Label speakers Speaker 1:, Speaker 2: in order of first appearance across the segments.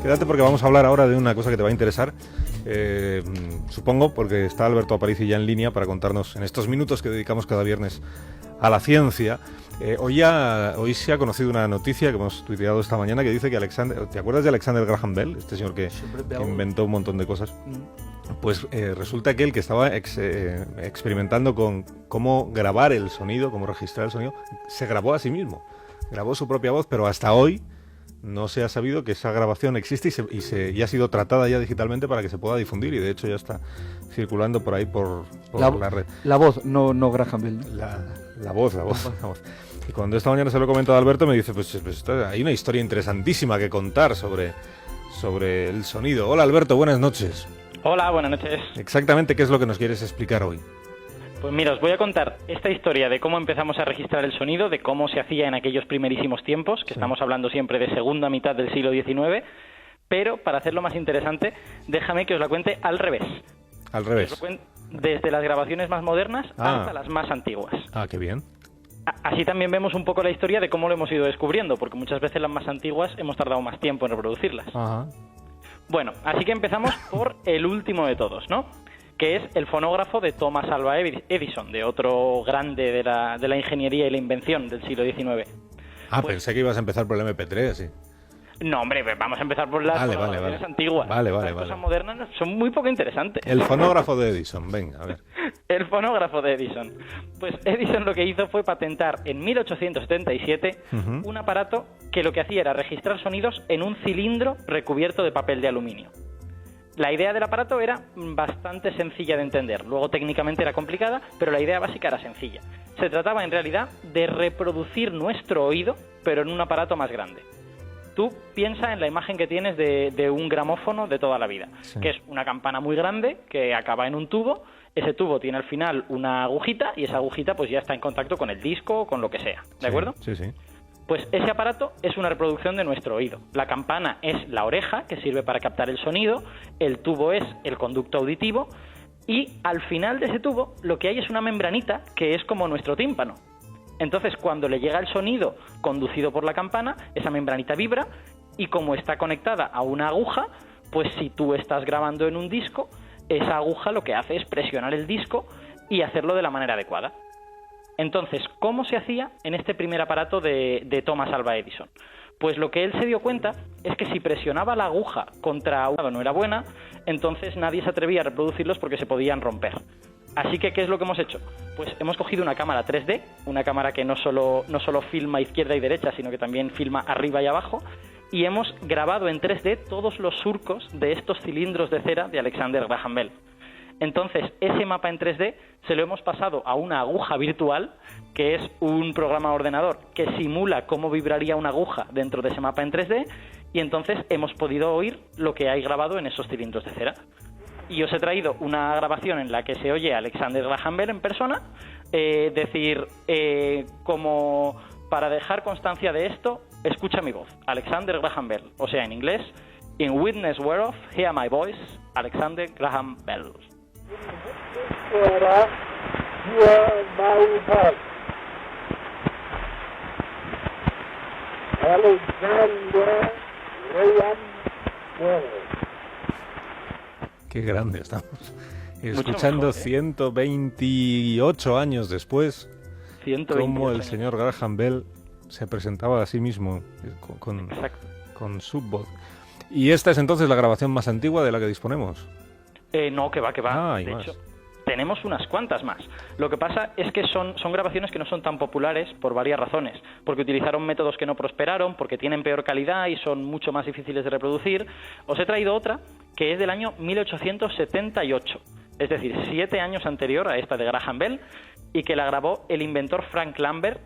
Speaker 1: Quédate porque vamos a hablar ahora de una cosa que te va a interesar, supongo, porque está Alberto Aparici ya en línea para contarnos en estos minutos que dedicamos cada viernes a la ciencia. Hoy se ha conocido una noticia que hemos tuiteado esta mañana que dice que ¿te acuerdas de Alexander Graham Bell? Este señor que inventó un montón de cosas. Pues resulta que él que estaba experimentando con cómo grabar el sonido, cómo registrar el sonido, se grabó a sí mismo. Grabó su propia voz, pero hasta hoy no se ha sabido que esa grabación existe y ha sido tratada ya digitalmente para que se pueda difundir, y de hecho ya está circulando por ahí por la red.
Speaker 2: La voz, no Graham Bell.
Speaker 1: La voz. Y cuando esta mañana se lo he comentado a Alberto, me dice, pues hay una historia interesantísima que contar sobre el sonido. Hola Alberto, buenas noches.
Speaker 3: Hola, buenas noches.
Speaker 1: Exactamente, ¿qué es lo que nos quieres explicar hoy?
Speaker 3: Pues mira, os voy a contar esta historia de cómo empezamos a registrar el sonido, de cómo se hacía en aquellos primerísimos tiempos, que estamos hablando siempre de segunda mitad del siglo XIX, pero para hacerlo más interesante, déjame que os la cuente al revés.
Speaker 1: Al revés.
Speaker 3: Desde las grabaciones más modernas hasta las más antiguas.
Speaker 1: Ah, qué bien.
Speaker 3: Así también vemos un poco la historia de cómo lo hemos ido descubriendo, porque muchas veces las más antiguas hemos tardado más tiempo en reproducirlas.
Speaker 1: Ajá.
Speaker 3: Bueno, así que empezamos por el último de todos, ¿no? Que es el fonógrafo de Thomas Alva Edison, de otro grande de la ingeniería y la invención del siglo XIX.
Speaker 1: Pensé que ibas a empezar por el MP3, sí.
Speaker 3: No, hombre, vamos a empezar por las grabaciones antiguas.
Speaker 1: Vale.
Speaker 3: Las cosas modernas son muy poco interesantes.
Speaker 1: El fonógrafo de Edison, venga, a ver.
Speaker 3: El fonógrafo de Edison. Pues Edison lo que hizo fue patentar en 1877 un aparato que lo que hacía era registrar sonidos en un cilindro recubierto de papel de aluminio. La idea del aparato era bastante sencilla de entender, luego técnicamente era complicada, pero la idea básica era sencilla. Se trataba en realidad de reproducir nuestro oído, pero en un aparato más grande. Tú piensa en la imagen que tienes de un gramófono de toda la vida, que es una campana muy grande que acaba en un tubo. Ese tubo tiene al final una agujita y esa agujita pues ya está en contacto con el disco o con lo que sea, ¿de acuerdo?
Speaker 1: Sí.
Speaker 3: Pues ese aparato es una reproducción de nuestro oído. La campana es la oreja, que sirve para captar el sonido, el tubo es el conducto auditivo y al final de ese tubo lo que hay es una membranita que es como nuestro tímpano. Entonces, cuando le llega el sonido conducido por la campana, esa membranita vibra y como está conectada a una aguja, pues si tú estás grabando en un disco, esa aguja lo que hace es presionar el disco y hacerlo de la manera adecuada. Entonces, ¿cómo se hacía en este primer aparato de Thomas Alva Edison? Pues lo que él se dio cuenta es que si presionaba la aguja contra un lado no era buena, entonces nadie se atrevía a reproducirlos porque se podían romper. Así que, ¿qué es lo que hemos hecho? Pues hemos cogido una cámara 3D, una cámara que no solo filma izquierda y derecha, sino que también filma arriba y abajo, y hemos grabado en 3D todos los surcos de estos cilindros de cera de Alexander Graham Bell. Entonces, ese mapa en 3D se lo hemos pasado a una aguja virtual, que es un programa de ordenador que simula cómo vibraría una aguja dentro de ese mapa en 3D, y entonces hemos podido oír lo que hay grabado en esos cilindros de cera. Y os he traído una grabación en la que se oye a Alexander Graham Bell en persona, como para dejar constancia de esto, escucha mi voz, Alexander Graham Bell, o sea, en inglés, in witness whereof, hear my voice, Alexander Graham Bell.
Speaker 4: Hear my voice, Alexander Graham Bell.
Speaker 1: Qué grande estamos. Escuchando 128 años después, cómo el señor Graham Bell se presentaba a sí mismo con su voz. ¿Y esta es entonces la grabación más antigua de la que disponemos?
Speaker 3: No, que va. De hecho, tenemos unas cuantas más. Lo que pasa es que son grabaciones que no son tan populares por varias razones. Porque utilizaron métodos que no prosperaron, porque tienen peor calidad y son mucho más difíciles de reproducir. Os he traído otra que es del año 1878. Es decir, 7 años anterior a esta de Graham Bell, y que la grabó el inventor Frank Lambert.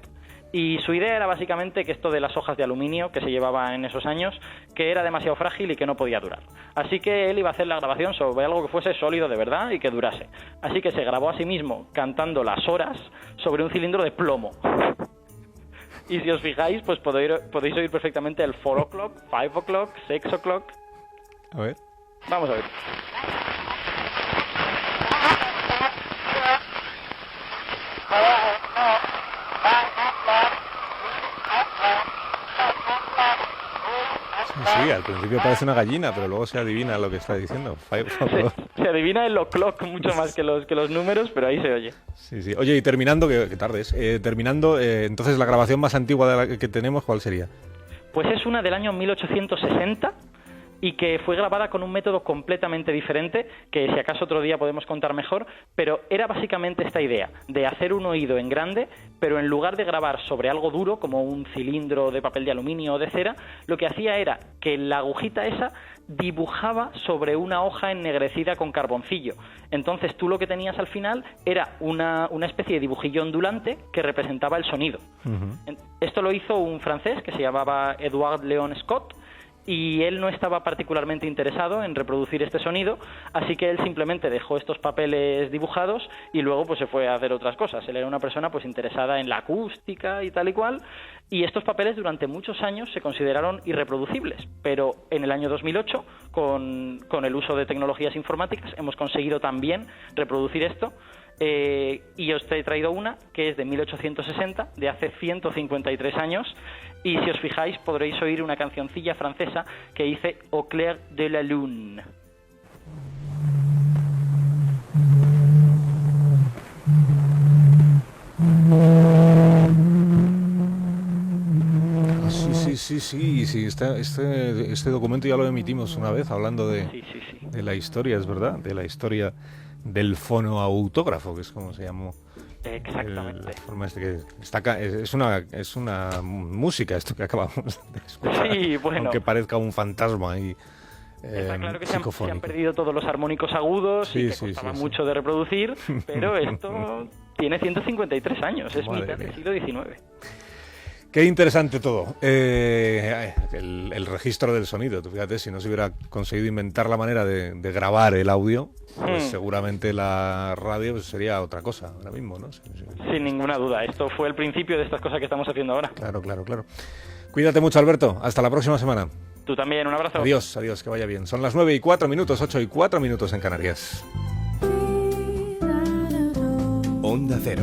Speaker 3: Y su idea era básicamente que esto de las hojas de aluminio que se llevaba en esos años, que era demasiado frágil y que no podía durar. Así que él iba a hacer la grabación sobre algo que fuese sólido de verdad y que durase. Así que se grabó a sí mismo cantando las horas sobre un cilindro de plomo. Y si os fijáis, pues podéis oír perfectamente el 4 o'clock, 5 o'clock, 6 o'clock.
Speaker 1: A ver.
Speaker 3: Vamos a ver.
Speaker 1: Sí, al principio parece una gallina, pero luego se adivina lo que está diciendo.
Speaker 3: Se adivina el o'clock mucho más que los números, pero ahí se oye.
Speaker 1: Sí, sí. Oye, y terminando, que tarde es, entonces la grabación más antigua de la que tenemos, ¿cuál sería?
Speaker 3: Pues es una del año 1860 y que fue grabada con un método completamente diferente, que si acaso otro día podemos contar mejor, pero era básicamente esta idea de hacer un oído en grande, pero en lugar de grabar sobre algo duro, como un cilindro de papel de aluminio o de cera, lo que hacía era que la agujita esa dibujaba sobre una hoja ennegrecida con carboncillo. Entonces tú lo que tenías al final era una especie de dibujillo ondulante que representaba el sonido. Uh-huh. Esto lo hizo un francés que se llamaba Edouard Léon Scott, y él no estaba particularmente interesado en reproducir este sonido, así que él simplemente dejó estos papeles dibujados y luego pues se fue a hacer otras cosas. Él era una persona pues interesada en la acústica y tal y cual, y estos papeles durante muchos años se consideraron irreproducibles, pero en el año 2008, con el uso de tecnologías informáticas, hemos conseguido también reproducir esto. Y os he traído una que es de 1860, de hace 153 años, y si os fijáis podréis oír una cancioncilla francesa que dice Au clair de la lune.
Speaker 1: Sí, este documento ya lo emitimos una vez hablando de la historia, es verdad, de la historia del fonoautógrafo, que es como se llamó.
Speaker 3: Exactamente.
Speaker 1: La forma es una música esto que acabamos de escuchar,
Speaker 3: sí, bueno,
Speaker 1: aunque parezca un fantasma ahí.
Speaker 3: Está claro que se han perdido todos los armónicos agudos y que costaba mucho de reproducir, pero esto tiene 153 años, es mitad del siglo XIX.
Speaker 1: Qué interesante todo. El registro del sonido. Tú fíjate, si no se hubiera conseguido inventar la manera de grabar el audio, pues seguramente la radio pues sería otra cosa ahora mismo, ¿no?
Speaker 3: Sin ninguna duda. Esto fue el principio de estas cosas que estamos haciendo ahora.
Speaker 1: Claro. Cuídate mucho, Alberto. Hasta la próxima semana.
Speaker 3: Tú también. Un abrazo.
Speaker 1: Adiós, que vaya bien. Son las 9:04, 8:04 en Canarias.
Speaker 5: Onda Cero.